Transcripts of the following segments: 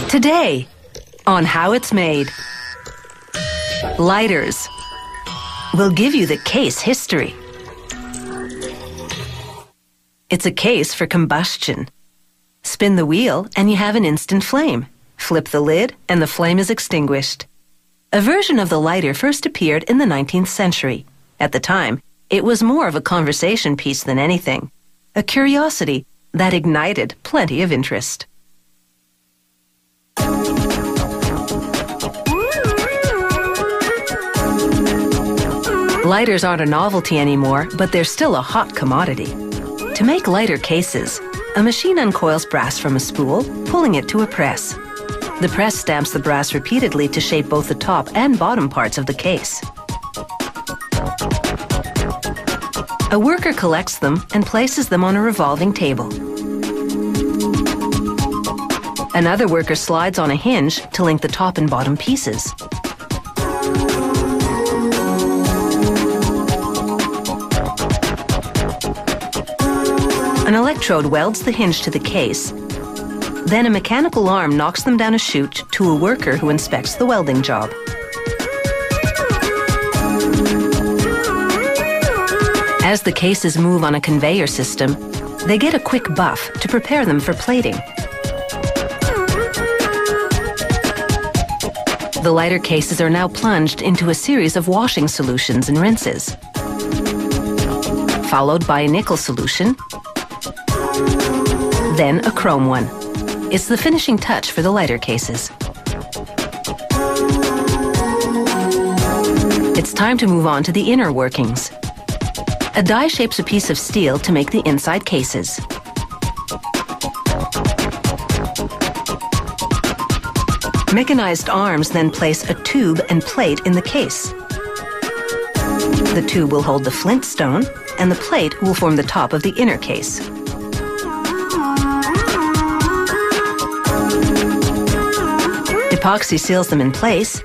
Today, on how it's made. Lighters. We'll give you the case history. It's a case for combustion. Spin the wheel and you have an instant flame. Flip the lid and the flame is extinguished. A version of the lighter first appeared in the 19th century. At the time, it was more of a conversation piece than anything, a curiosity that ignited plenty of interest. Lighters aren't a novelty anymore, but they're still a hot commodity. To make lighter cases, a machine uncoils brass from a spool, pulling it to a press. The press stamps the brass repeatedly to shape both the top and bottom parts of the case. A worker collects them and places them on a revolving table. Another worker slides on a hinge to link the top and bottom pieces. An electrode welds the hinge to the case. Then a mechanical arm knocks them down a chute to a worker who inspects the welding job. As the cases move on a conveyor system, they get a quick buff to prepare them for plating. The lighter cases are now plunged into a series of washing solutions and rinses, followed by a nickel solution, then a chrome one. It's the finishing touch for the lighter cases. It's time to move on to the inner workings. A die shapes a piece of steel to make the inside cases. Mechanized arms then place a tube and plate in the case. The tube will hold the flint stone, and the plate will form the top of the inner case. Epoxy seals them in place,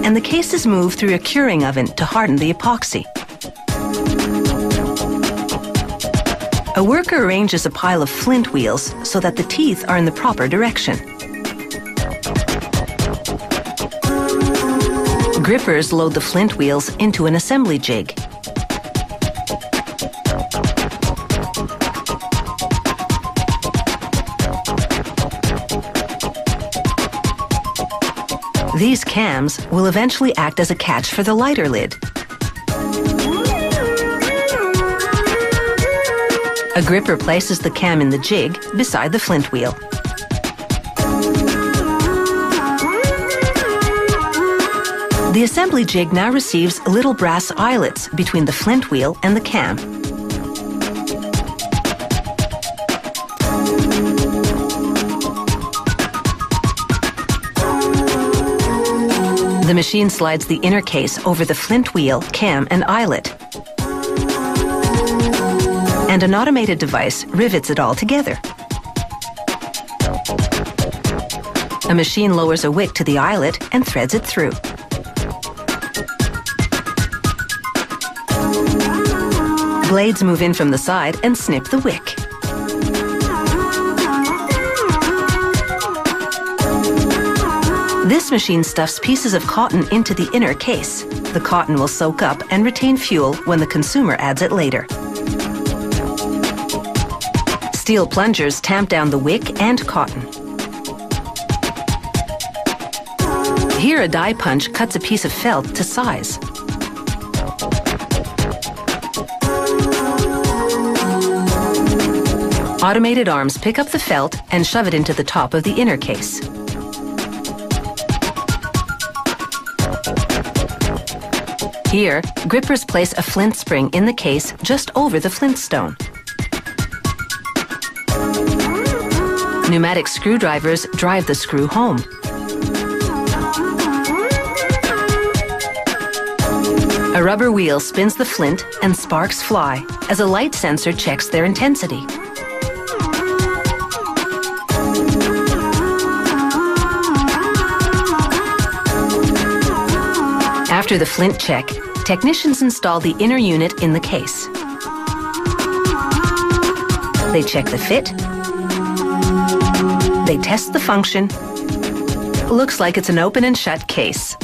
and the cases move through a curing oven to harden the epoxy. A worker arranges a pile of flint wheels so that the teeth are in the proper direction. Grippers load the flint wheels into an assembly jig. These cams will eventually act as a catch for the lighter lid. A gripper places the cam in the jig beside the flint wheel. The assembly jig now receives little brass eyelets between the flint wheel and the cam. The machine slides the inner case over the flint wheel, cam, and eyelet. And an automated device rivets it all together. A machine lowers a wick to the eyelet and threads it through. Blades move in from the side and snip the wick. This machine stuffs pieces of cotton into the inner case. The cotton will soak up and retain fuel when the consumer adds it later. Steel plungers tamp down the wick and cotton. Here a die punch cuts a piece of felt to size. Automated arms pick up the felt and shove it into the top of the inner case. Here, grippers place a flint spring in the case just over the flint stone. Pneumatic screwdrivers drive the screw home. A rubber wheel spins the flint and sparks fly as a light sensor checks their intensity. After the flint check, technicians install the inner unit in the case. They check the fit, they test the function, Looks like it's an open and shut case.